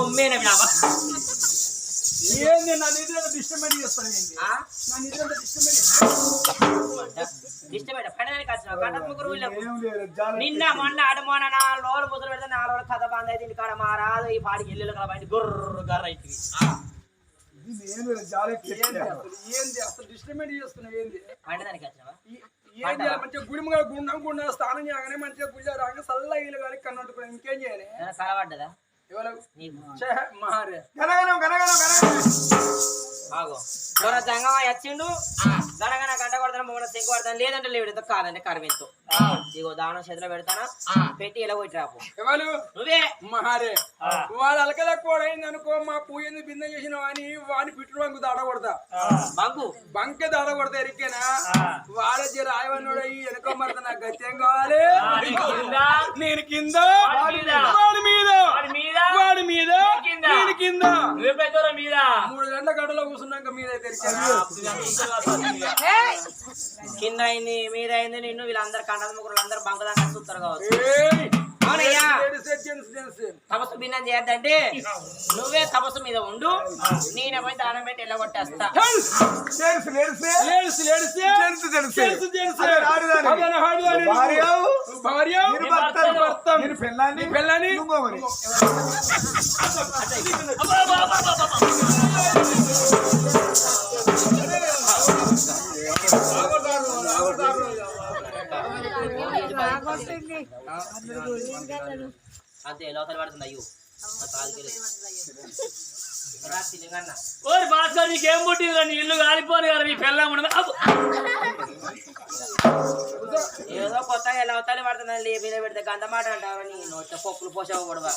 ఉమ్మేనా ఏంది నా నిద్ర డిస్టర్బెంట్ చేస్తాను ఏంది నా నిద్ర డిస్టర్బెంట్ పడడానికి వచ్చిన కట్ట ముగ్గురు నిన్న మొన్న అడమోన 4 రోజులు ముద్ర పెడితే 4 రోజులు కథ బంద్ అయితే ఇంటికాడ మా రాదు ఈ పాడికి ఇల్లు కదా బయట గుర్ర గర్ర అవుతుంది ఏంది అసలు డిస్టర్బెంట్ చేస్తున్నావు ఏంది పండడానికి వచ్చినావా ఏంది మంచిగా గుడిముగా గుండం స్నానం చేయగానే మంచిగా గుడి రాగా చల్ల ఇల్లు కానీ కన్నట్టుకుని ఇంకేం చేయాలి కలబడ్డదా వచ్చిండు గనగన గంట కొడతాను మూడు సెంకు కొడతాను లేదంటే లేడు కాదంటే కరిమిత్తు ఇగో దానం చేతిలో పెడతాను పెట్టి ఇలా పోయి రాపు నువ్వే మహారే వాడు అలకల కూడా అయింది అనుకో మా పూజని బిందె చేసిన వాని వాని పిట్టు బంకు దాడ కొడతా బంకే దాడ కొడతా ఎరికేనా వాడే జర రాయవన్నోడు అయ్యి వెనుక మరత నాకు గత్యం కావాలి నేను కింద వాడి మీద వాడి మీద నేను కింద 3 గంటల గంటలో కూర్చున్నాక మీద కింద అయింది మీద అయింది నిన్ను వీళ్ళందరూ కండ ముగ్గురు అందరూ బంకదాకా చూస్తారు కావచ్చు అవునయ్యా తపస్సు భిన్నం చేయద్దంటే నువ్వే తపస్సు మీద ఉండు నేనే పోయి దానం పెట్టి ఎలా కొట్టేస్తా అంతే లోపల పడుతుంది అయ్యో ఓరి భాస్కర్ నీకేం పుట్టింది నీ ఇల్లు కాలిపోను కదా నీ పెళ్ళం ఉండదు ఏదో కొత్తగా ఎలా అవుతానే పడుతుందండి మీద పెడితే గంట మాట అంటావా నీ నోట పప్పులు పోసావు పడవా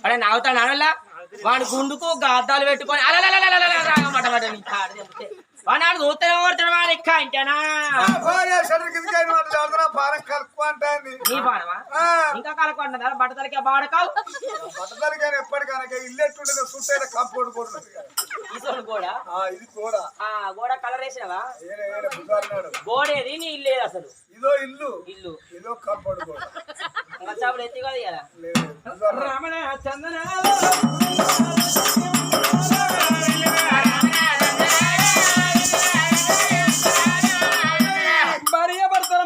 అరే నాగుతాడు అనల్లా వాడి గుండుకు గద్దాలు పెట్టుకొని వాడు చూస్తేనే కొడతాడు వాడు ఎక్క ఇంటేనా నీ బాణమా ఇంకా కలకొండ బట్టతలకే బాడకావు గోడ కలర్ వేసినవా గోడేది నీ ఇల్లు అసలు ఇదో ఇల్లు ఇల్లు ఇదో కంపౌండ్ గోడ మచ్చాపుడు ఎత్తి కదా కదా రమణ చందన భార్య భర్తల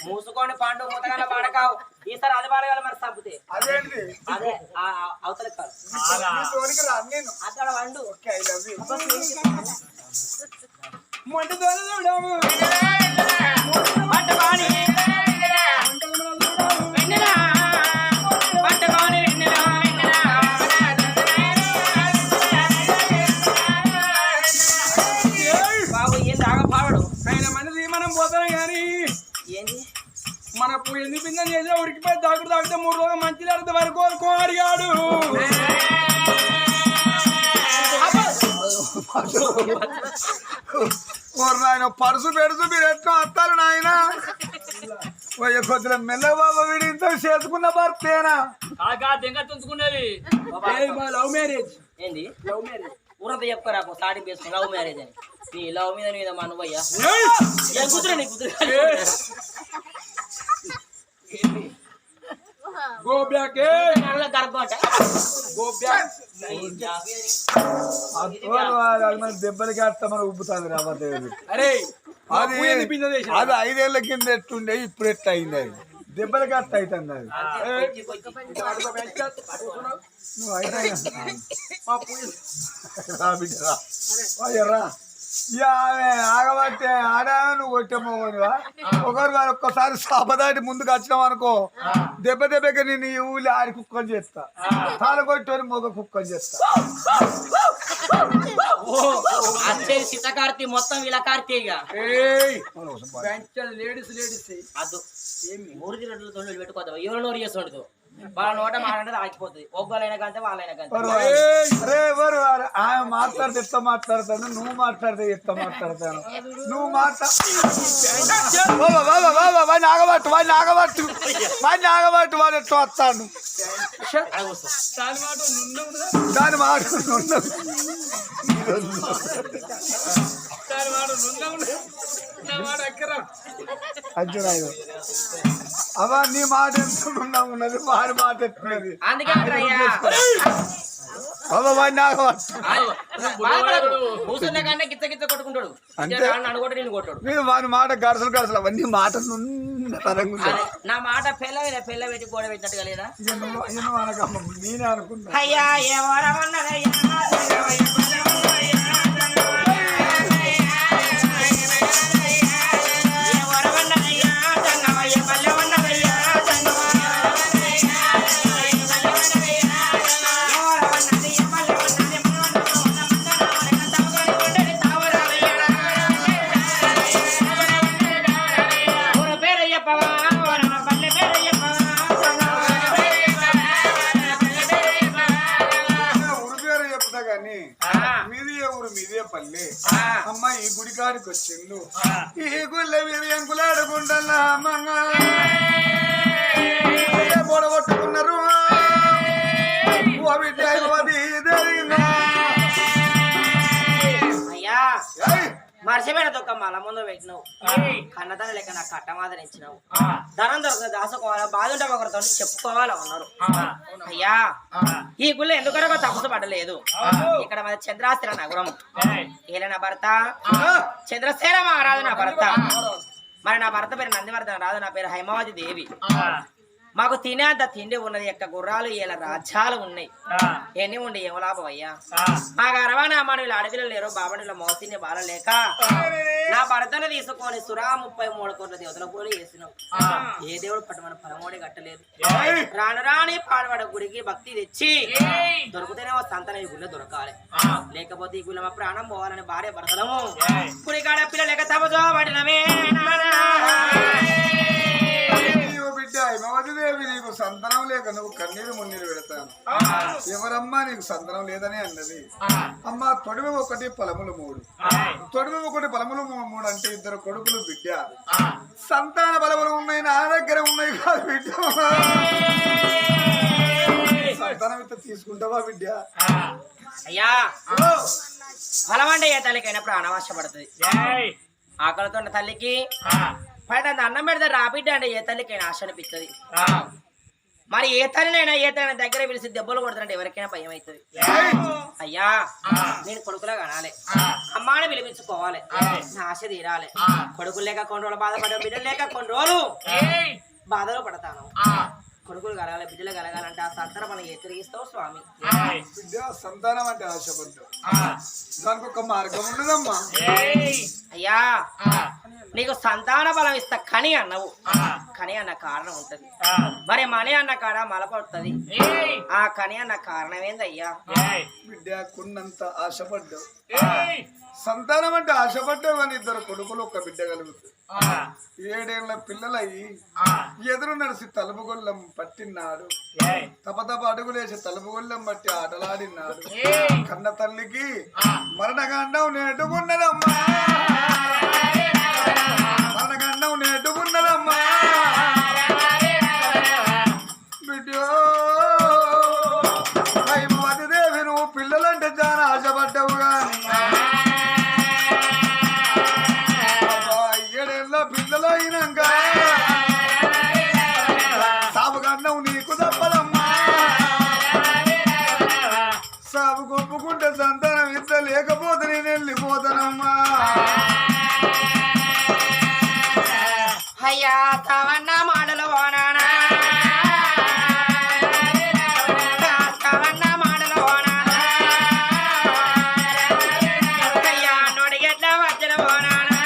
మూసుకొని పండు మూతగల పాడకావు ఈసారి అది పాడగల మరి తప్పితే అదే అవతల కాదు అక్కడ వండు బాబు ఏం దాగా పాడడు ఆయన మనది మనం పోతాం కానీ ఏంది మన ఎన్ని పిందం చేసే ఉడికిపోయి తాగుడు తాగితే 3 రోజులు మంచిగా అడిగితే వరకు అడిగాడు నాయన పరుసు పెడుతూ మీరు ఎట్లా వస్తారు నాయన కొద్దిగా మెల్ల బాబా వీడి ఇంత చేసుకున్న భర్తేనా తుంచుకునేది లవ్ మ్యారేజ్ ఏంది లవ్ మ్యారేజ్ ఊరంతా చెప్పుకోరా స్టార్టింగ్ చేసుకుని లవ్ మ్యారేజ్ అని నీ లవ్ మీద మీద మా నువ్వయ్యా కూతురు నీ కూతురు గో బ్యాక్ దెబ్బలకి వేస్తా మనం ఉబ్బుతుంది రాబోతే అరే అది 5 ఏళ్ల కింద ఎట్టుండే ఇప్పుడు ఎట్లా అయింది అది దెబ్బలకి అట్ట అవుతుంది అది రా ఆగబట్టే ఆడా నువ్వు కొట్టేమోనివా ఒకరు ఒక్కసారి సాపదాటి ముందుకు వచ్చినావు అనుకో దెబ్బకి నేను ఈ ఊళ్ళో ఆడి కుక్కలు చేస్తా తాళ కొట్టుకొని మొగ కుక్కలు చేస్తా వచ్చేది సీతకార్తీ మొత్తం ఇలా కార్తీగా లేడీస్ అదు ఊరికి రెండు తొండలు పెట్టుకోద్దాం ఎవరు నోరు చేసి ఉండదు వాళ్ళ నోట మాట్లాడేది ఆగిపోతుంది ఒక్కలైనా కంటే వాళ్ళైనా కంటే ఆయన మాట్లాడితే ఎట్లా మాట్లాడతాను నువ్వు మాట్లాడితే ఎట్లా మాట్లాడతాను నువ్వు నాగబట్టు వాడిని ఎట్లా వస్తాను దాని మాట అర్జునాయుడు అవా నీ మాట ఎంత ఉన్నది వాడి మాట ఎట్టున్నది అందుకే కూర్చున్న కంటే గిత్త గిత్త కొట్టుకుంటాడు అనుకోట నేను కొట్టాడు మీరు వాడి మాట గరసలు అవన్నీ మాట నా మాట పెళ్ళ పెట్టి గోడ పెట్టినట్టుగా లేదా నేనే అనుకుంటా అయ్యా ఎవరమన్నదయ్యా అమ్మ ఈ గుడికాడికి వచ్చిండు ఈ గుళ్ళ మీద ఎంకులాడుకుంటా పొడగొట్టుకున్నారు అయ్యా మర్చిపోయిన దొక్క మళ్ళ ముందు పెట్టినావు కన్నదాని లెక్క నాకు కట్ట మాదిరి ఇచ్చినావు ధనం దొరకదు దాసుకోవాలా బాధ ఉంటే ఒకరితో చెప్పుకోవాలా ఉన్నారు అయ్యా ఈ గుళ్ళు ఎందుకనో తపస్సు పడలేదు ఇక్కడ మన చంద్రాస్త్ర నగరం ఏలైన భర్త చంద్రసేన మహారాజు నా భర్త మరి నా భర్త పేరు నందివర్ధన రాజు నా పేరు హైమావతి దేవి మాకు తినేంత తిండి ఉన్నది యొక్క గుర్రాలు ఇలా రాజ్యాలు ఉన్నాయి ఎన్ని ఉండి ఏమో లాభం అయ్యా మాకు అరవాణి అమ్మానులు అడవిలో లేరు బాబడిలో మోసిని బాల లేక నా భర్తను తీసుకొని సురా 33 కోట్ల దేవతల పోలి వేసినావు ఏ దేవుడు పట్టమని పరమోడి కట్టలేదు రాను రాని పాడవాడ గుడికి భక్తి తెచ్చి దొరికితేనే సంతన ఈ గుళ్ళ దొరకాలి లేకపోతే ఈ గుళ్ళ మా ప్రాణం పోవాలని భార్య భర్తలము గుడికాడ పిల్ల లేక తమతో పడినమే దేవి నీకు సంతానం లేక నువ్వు కన్నీరు మున్నీరు పెడతాను ఎవరమ్మా నీకు సంతానం లేదని అన్నది అమ్మ తొడిమి 1 పొలములు 3 తొడిమి 1 పొలములు 3 అంటే 2 కొడుకులు బిడ్డ సంతాన బలములు ఉన్నాయి నా దగ్గర ఉన్నాయి కాదు బిడ్డ సంతానం ఇంత తీసుకుంటావా బిడ్డ అయ్యా బలమంటే ఏ తల్లికైనా ప్రాణవాస పడుతుంది ఆకలితో తల్లికి బయట అన్నం పెడితే రాబిడ్డ అంటే ఏ తల్లికైనా ఆశ అనిపిస్తుంది మరి ఏ తల్లినైనా ఏ తల్లి దగ్గర పిలిచి దెబ్బలు కొడుతుంటే ఎవరికైనా భయం అవుతుంది అయ్యా నేను కొడుకులా కనాలి అమ్మాని పిలిపించుకోవాలి నా ఆశ తీరాలి కొడుకులు లేక కొన్ని రోజులు బాధపడ్డా బిడ్డలు లేక కొన్ని రోజులు బాధలో పడతాను కొడుకులు కలగాలి బిడ్డలు కలగాలంటే ఆ సంతానం మనం తిరిగిస్తావు స్వామి బిడ్డ సంతానం అంటే ఆశపడ్డావు దానికి ఒక మార్గం ఉండదమ్మా అయ్యా నీకు సంతాన బలం ఇస్తా కని అన్నవు కని అన్న కారణం ఉంటది మరి మని అన్న కాడ మలపడుతుంది ఆ కని అన్న కారణం ఏందయ్యా బిడ్డ కొన్నంత ఆశపడ్డావు సంతానం అంటే ఆశపడ్డావు అని 2 కొడుకులు 1 బిడ్డ కలుగుతుంది 7 ఏళ్ల పిల్లలయ్యి ఎదురు నడిచి తలుపుగొల్లం పట్టినాడు తపతప అడుగులేసి తలుపుగొల్లం బట్టి ఆటలాడినాడు కన్న తల్లికి మరణగండం నేటుకున్నదమ్మా మరణగండం నేటుకున్నదమ్మా బిడ్డో హైమవతి దేవి నువ్వు పిల్లలంటే చాలా ఆశపడ్డావు కానీ పిల్లలు అయినాక సాబుగండం నీకు తప్పదమ్మా సాబు కొప్పుకుంటే సంతానం ఇంత లేకపోతే నేను వెళ్ళిపోతానమ్మా అయ్యా తవన్న మాటలు పోనానా తవన్న మాటలు పోనానా అయ్యా నొడిగెట్ల వచ్చిన పోనానా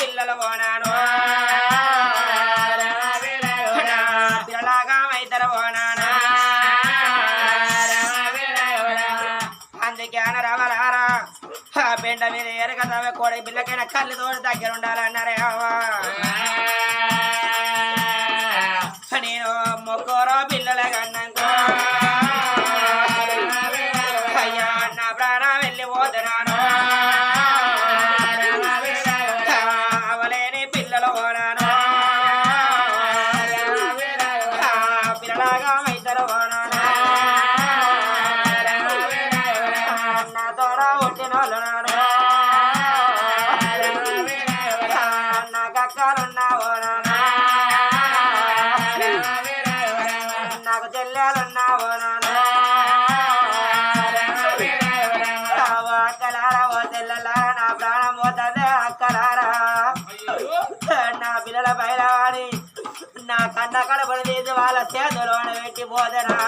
పిల్లలు పోనాను పిల్లలాగా మైతరు పోనానా అందుకే అనరావరారా పెండ మీద ఎరగదవే కోడి పిల్లకైనా కళ్ళు తోడు దగ్గర ఉండాలన్నారే అవ్వా నేను మొక్కరో పిల్లల కన్నాకో అయ్యా నా ప్రాణం వెళ్ళిపోతున్నాను అవలేని పిల్లలు పోనాను పిల్లలాగా మైతరు పోనాను నా తోడ పుట్టినోళ్ళు నాను నా కక్కలున్నావో నాను నాకు చెల్లెలున్నావో నాను అక్కలారా ఓ చెల్లెలారా నా ప్రాణం పోతుంది అక్కలారా నా పిల్లల పైన వాడి నా కన్న కడపడి తీసి వాళ్ళ చేతులు పెట్టి పోతనా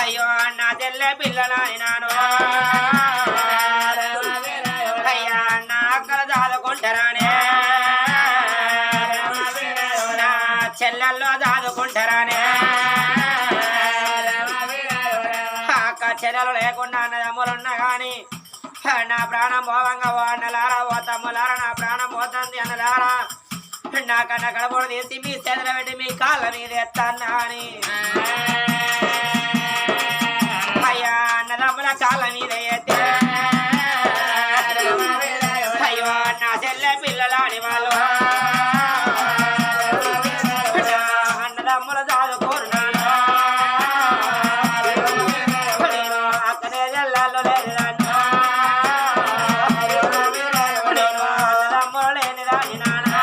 అయ్యో నా చెల్లె పిల్లలైనాను అయ్యా నా అక్కల దాదుకుంటారానే నా చెల్లెల్లో దాదుకుంటారానే అక్క చెల్లెలు లేకుండా అన్నదమ్ములున్నా గాని నా ప్రాణం పోవంగా ఓ అన్నలారా ఓ తమ్ములారా నా ప్రాణం పోతుంది అన్నలారా నా కన్న కడపడు తీసి మీ చేతులు పెట్టి మీ కాళ్ళ మీద ఎత్తాను అని అయ్యా అన్నదమ్ముల కాళ్ళ మీద ఎత్తే అయ్యో నా చెల్లె పిల్లలాడి వాళ్ళు అన్నదమ్ముల చదువుకున్నాను నేను అక్కడే చెల్లెళ్ళు లేదు నేను అన్నదమ్ములు లేని రాని నాన్న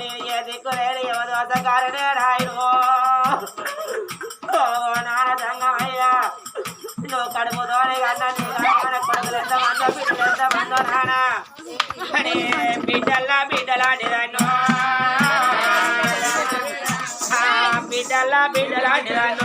నేను ఏ దిక్కు లేని యువదోసగారనే రాయను నాన్న సంగమయ్యా నువ్వు కడుపుతోనే కన్నా నీ కొడుకులు ఎంతమందో బిడ్డలు ఎంతమందో నాన్న బిడ్డలాంటి దాన్ని బిడ్డలాంటి దాన్ని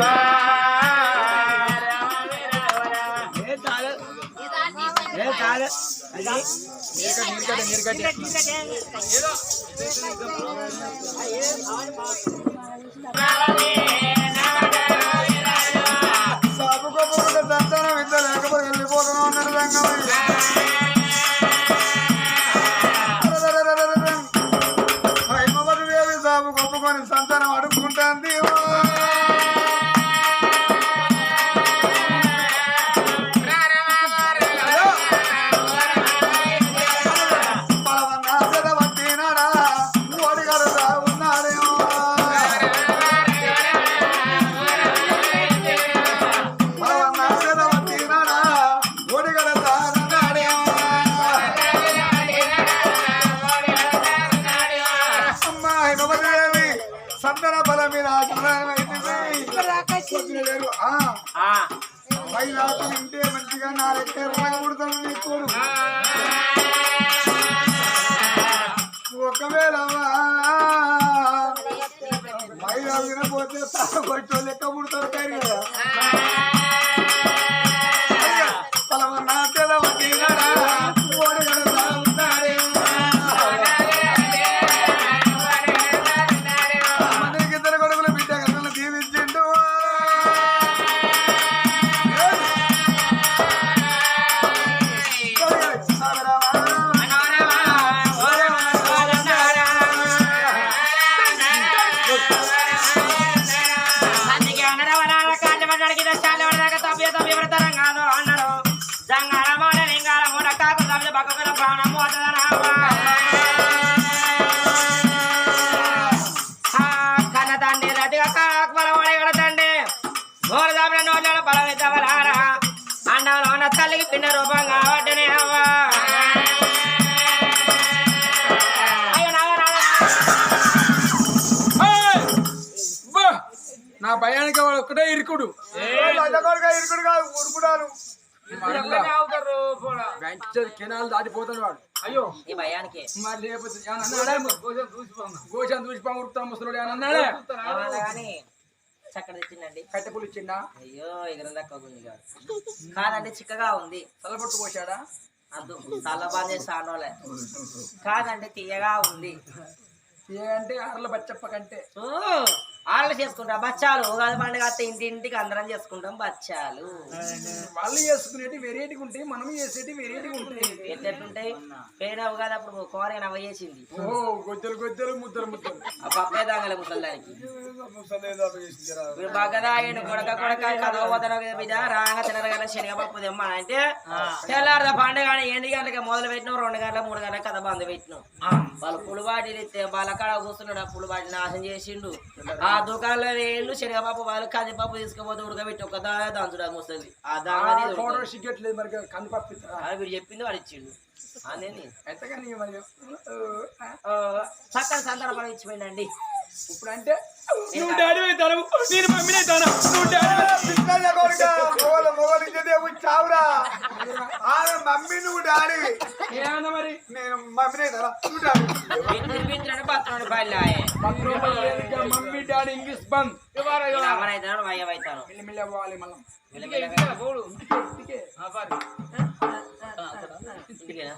సాపు గొప్ప సంతానం ఇద్దరు లేకపోతే వెళ్ళిపోతున్నా ఉన్నాడు రంగమయ్య హైమవతి దేవి సాపు గొప్పకొని సంతానం అడుక్కుంటాంది సంతాన బలం మీద మైలాకు వింటే మంచిగా నా లెక్క కుడతాను నీకు ఒకవేళ మైలా వినపోతే కొట్టో లెక్క పుడతారు కారు కదా పలమన్నా తెలవతి ఇద్దరు కొడుకులు బిడ్డ కథలు దీవించిండు అన్నంలో తల్లికి పిండ రూపం కాబట్టినే అవ్వా నా భయానికి వాడు ఒక్కటే ఇరుకుడు ఇరుకుడు కాదు ఉరుకుడాలు కెనాలు దాటిపోతాడు వాడు. అయ్యో ఈ భయానికి మరి లేకపోతే గోషాన్ని చూసి ఉరుకుతా ముసలుడు అని అన్నాడే. చక్కడ తెచ్చిందండి. కట్టెపులు ఇచ్చిండా? అయ్యో ఎగరం దక్క కాదండి, చిక్కగా ఉంది. తలబొట్టు పోసాడా? అదు తల బాధే సానోలే కాదండి, తీయగా ఉంది. తీయగంటే అరల బచ్చప్ప కంటే ఆళ్ళు చేసుకుంటాం బచ్చాలు. ఉగాది పండుగ వస్తే ఇంటింటికి అందరం చేసుకుంటాం బచ్చాలు. వాళ్ళు చేసుకునేటి వెరైటీగా ఉంటాయి, మనం చేసేటి వెరైటీగా ఉంటాయి. ఎట్లెట్లుంటాయి? పేడ ఉగాది అప్పుడు కోరే నవ్వ చేసింది. ఓ గొద్దెలు గొద్దెలు ముద్దలు ముద్దలు ఆ పప్పే తాగలే ముసల్దానికి. బగదాయను కొడక కొడక కదవతన బిడ్డ రాంగ తినరగల శనగపప్పు తెమ్మ అంటే తెల్లారద పండుగ 8 గంటలకి మొదలు పెట్టినాం. 2 గంటల 3 గంటల కథ బంద్ పెట్టినాం. వాళ్ళు పులిబాటిలు ఇస్తే వాళ్ళకాడ కూర్చున్నాడు. ఆ పులిబాటి నాశనం చేసిండు. ఆ దుకాణంలో వేళ్ళు శనగపప్పు వాళ్ళు కందిపప్పు తీసుకుపోతే ఉడకబెట్టి ఒక దంచుడు ముసలి. ఆ దాని సిగ్గట్లేదు మరి కందిపప్పు వీడు చెప్పింది వాడు ఇచ్చిండు. అనేది ఎంతగాని మరి చక్కని సంతాన పని ఇచ్చిపోయిందండి. ఇప్పుడు అంటే నువ్వు డాడీ అవుతాను, నేను మమ్మీని అవుతాను. నువ్వు చావురా ఆమె మమ్మీ నువ్వు డాడీ ఏమన్నా మరి నేను మమ్మీని అవుతారా? నువ్వు డాడీ బతున్నాడు పల్లె మమ్మీ డాడీ ఇంగ్లీష్ బంద్ అమ్మనైతాను వయ్యవైతాను మిల్లి అవ్వాలి మళ్ళీ ఇంటికేనా?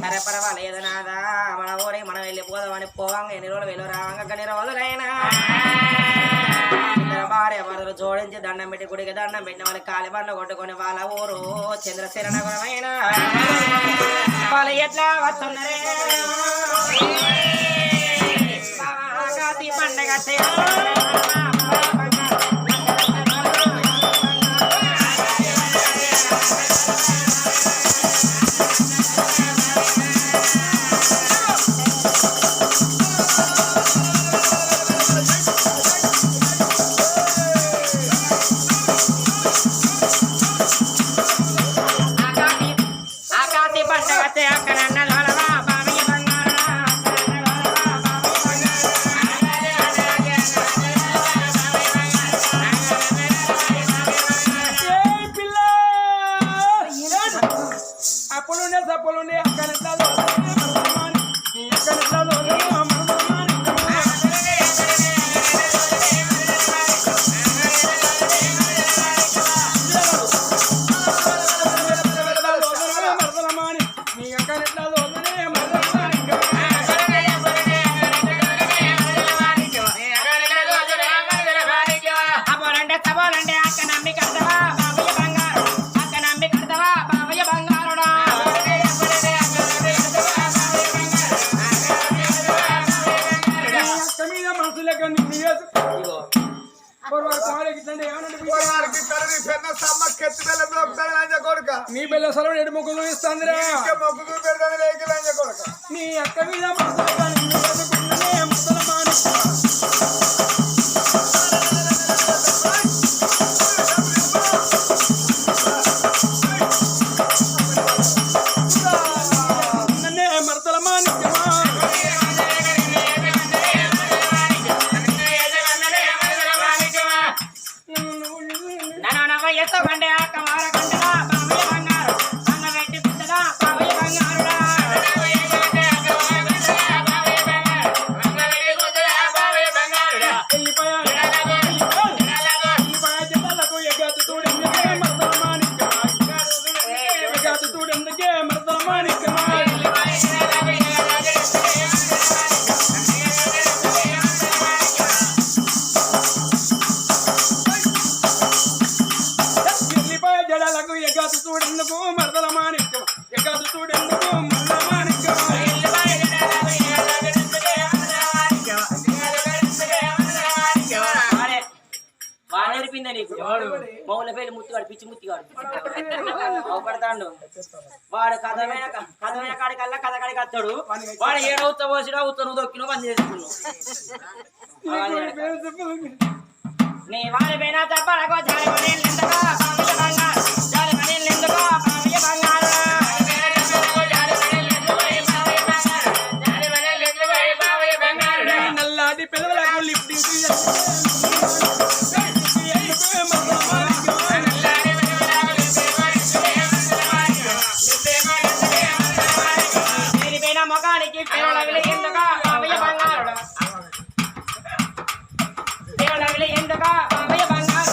సరే పర్వాలేదు నాదా, మన ఊరే మనం వెళ్ళిపోదామని పోవంగా ఎన్ని రోజులు వెళ్ళి రావంగా కానీ రోజులైనా భార్య భర్తలు జోడించి దండం పెట్టి గుడికి దండం పెట్టిన వాళ్ళకి కాలి బండ కొట్టుకొని వాళ్ళ ఊరు చంద్రశేఖర నగరమైన వాళ్ళు ఎట్లా వస్తున్నారే పండగ నీ బెల్ల సలవు ఎడు మొగ్గు చూపిస్తాందిరా మొగ్గు పెడతాను లేక కొడక నీ అక్క మీద మరతల మాణిక్యమా ఎత్తకంటే నేర్పిందా నీకు? మౌల పేరు ముత్తిగాడు పిచ్చి ముత్తిగాడు అవపడతాడు వాడు కథమైన కాడికల్లా కథ కాడికి వస్తాడు. వాడు ఏడవుతా పోసినా ఉత్తను దొక్కిన పని చేసుకున్నావు. నీ వాడి పైన తప్పడకో జాలి నల్లాది పిల్లలకు లిఫ్ట్ బంగారానికి పేరొడవిలే ఎందుక బాబయ్య బంగారుడు పేరొడవిలే ఎందుక బాబయ్య బంగారు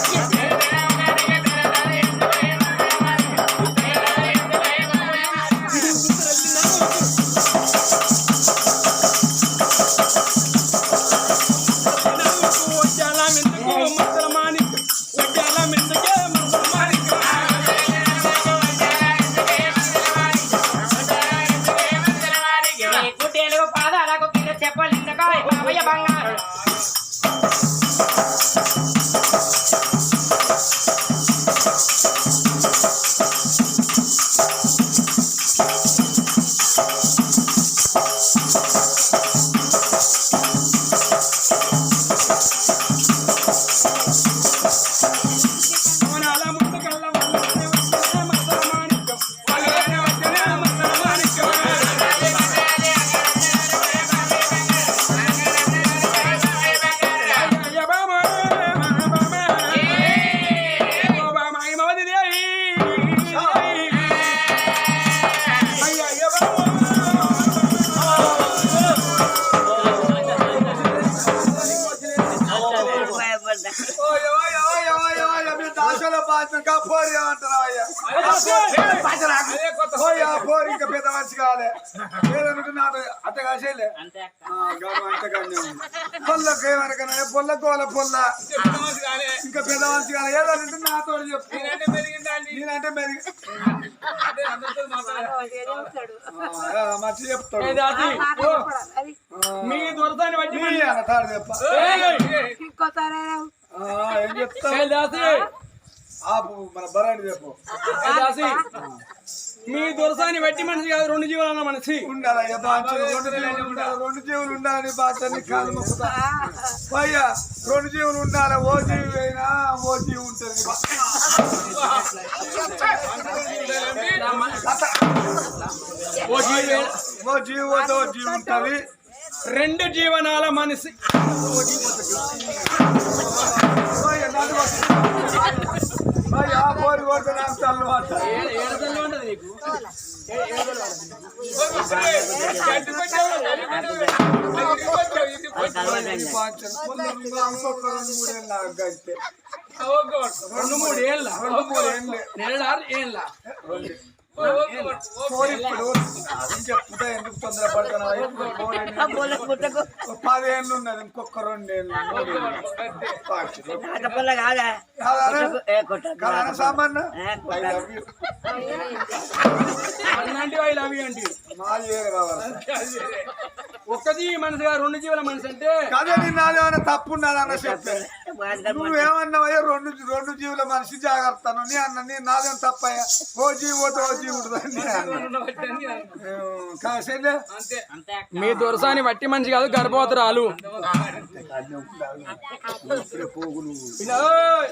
గుడ్డేలు పాదాలకు కింద చెప్పలు ఎందుక బాబయ్య బంగారుడు ఇంకా పెద్ద మనిషి కావాలి అట్ట కాసేలే పొల్లకు ఏమనకనే పొల్లకు వాళ్ళ పొల్ల ఇంకా పెద్ద మనిషి కావాలి ఏదంటే నాతో చెప్పు నేనంటే మెరుగు మంచి చెప్తాడు మీ దొరసాన్ని బట్టి తాడు చెప్ప ఏం చెప్తావు మన బరాడి చెప్పు మీ దొరసాన్ని బట్టి మనిషి కాదు రెండు జీవాలన్న మనిషి ఉండాలయ్యా రెండు జీవులు ఉండాలని బాధ్యత కాదు మొక్కుతా అయ్యా రెండు జీవులు ఉండాలి ఓ జీవి అయినా ఓ జీవి ఉంటుంది ఓ జీవి పోతే ఓ జీవి ఉంటుంది రెండు జీవనాల మనిషి పోరి కొడితే నాకు చల్లు నీకు రెండు మూడు ఏళ్ళ ఏళ్ళ చెప్తా ఎందుకు తొందర పడుతున్నా 10 ఏళ్ళు ఉన్నది ఇంకొక 2 ఏళ్ళు సామాన్ ఒక్కది మనిషిగా రెండు జీవుల మనిషి అంటే కదే నాదేమన్నా తప్పు ఉన్నదన్న చెప్పే నువ్వేమన్నావయ్యా రెండు జీవుల మనిషి జాగ్రత్త నీ అన్న నీ నాదేం తప్పయ్యా ఓ జీవి పోతే ఓ జీవుడు మీ దొరసాని వట్టి మనిషి కాదు గర్భవతురాలు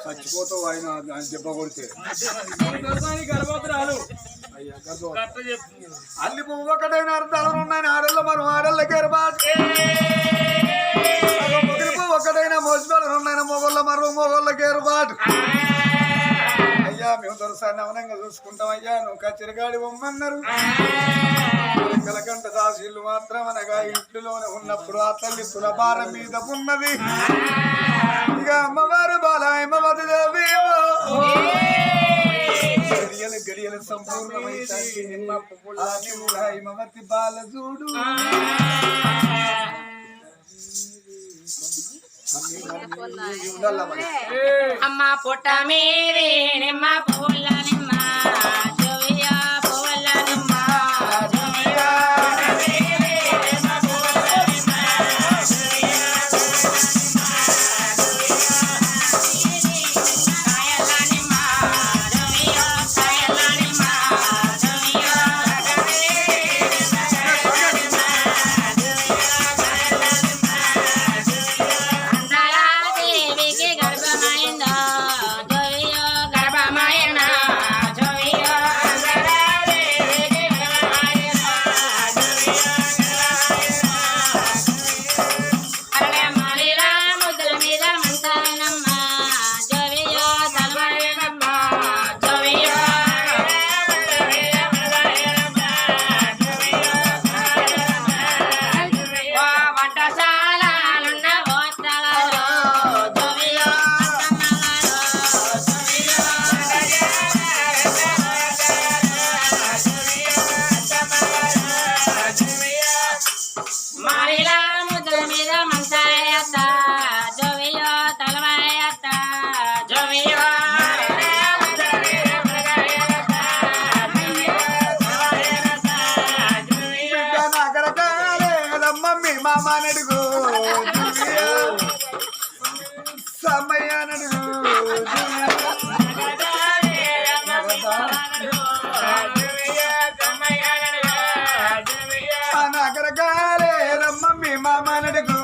చచ్చిపోతావు ఆయన దెబ్బ కొడితే దొరసాని గర్భవతురాలు అల్లి పువ్వు ఒకటైన అర్థాలు ఉన్నాయి ఆడల్లో మనం ఆడళ్ళకి మొగిలి పువ్వు ఒకటైనా మోసపాలు ఉన్నాయి మొగోళ్ళ మరో మొగోళ్ళకి ఏర్పాటు అయ్యా మేము దొరసాన్ని అవనంగా చూసుకుంటాం అయ్యా నువ్వు కచ్చిరగాడి బొమ్మన్నారు కలకంట దాసీళ్ళు మాత్రం అనగా ఇంట్లోనే ఉన్నప్పుడు ఆ తల్లి తులభారం మీద ఉన్నది ఇక అమ్మవారు బాలయమవతి దేవి గడియలు సంపూర్ణమైమవతి బాల చూడు అమ్మ పొట్ట మీది నిమ్మ పువ్వుల నిమ్మ జోవియా పువ్వుల నిమ్మ దేవికి గర్భమైందో జోవియో గర్భమైనా మీ మామ నడుగు సమయ నడుగు నగరగాలే రమ్మ మీ మామ నడుగు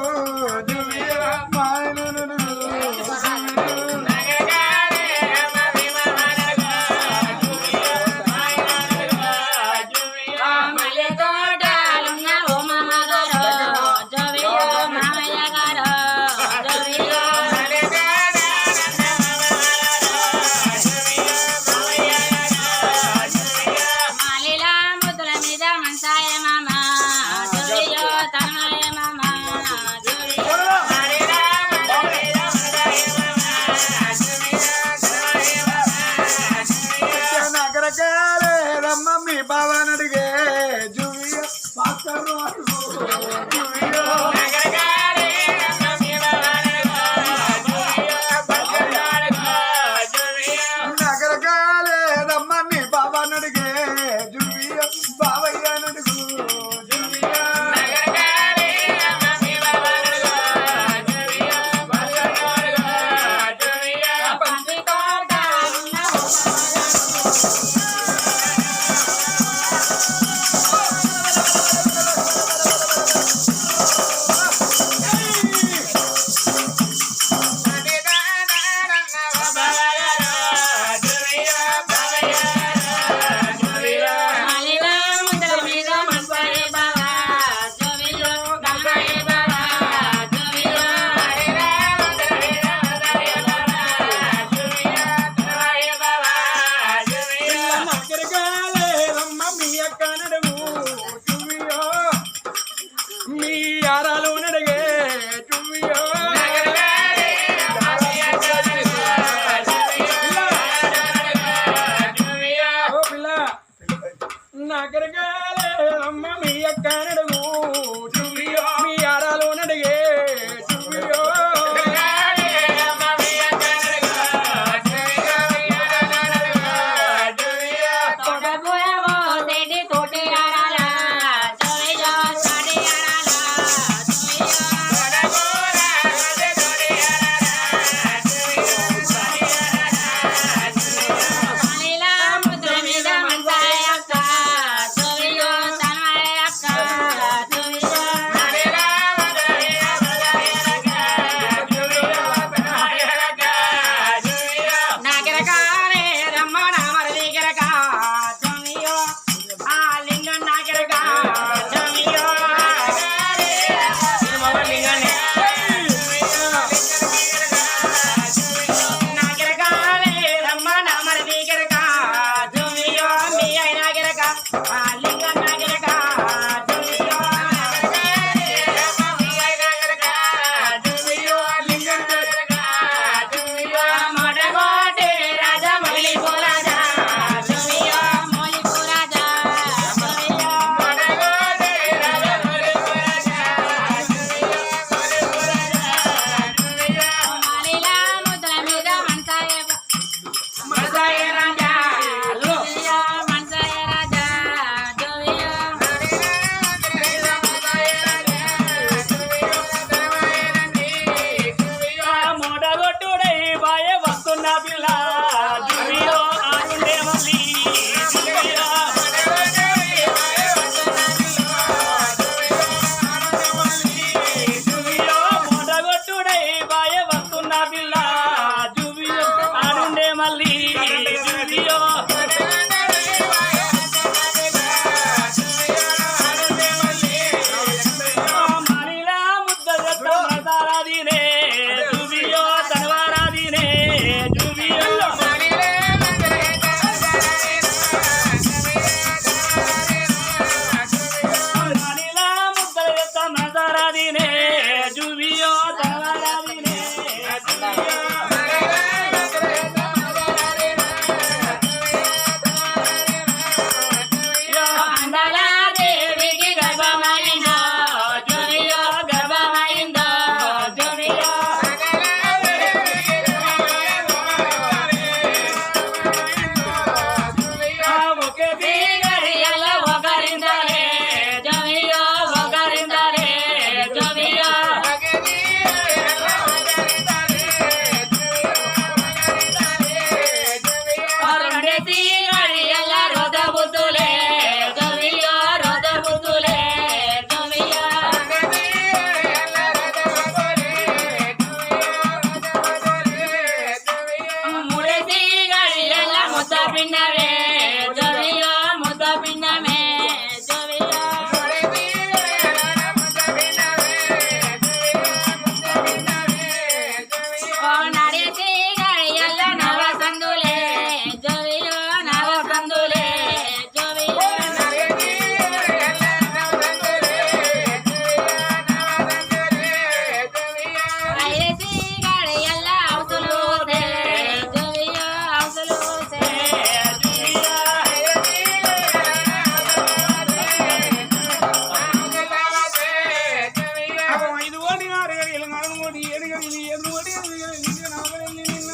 ఒకటి ఏడు గడియలు ఏడు ఒకటి ఎనిమిది గడియలు నిండు నలభై ఎనిమిది నిన్న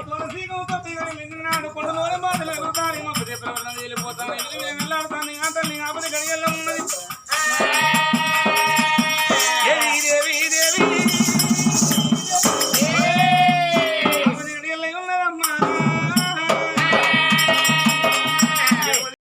తులసి గౌతమి గడియలు నిన్నాడు కొండలోని బాధలు ఎగురుతాను మా ప్రతి ప్రవర్తన వెళ్ళిపోతాను వెళ్ళి వెళ్ళాడుతాను ఆ తల్లి ఆపద గడియల్లో ఉన్నది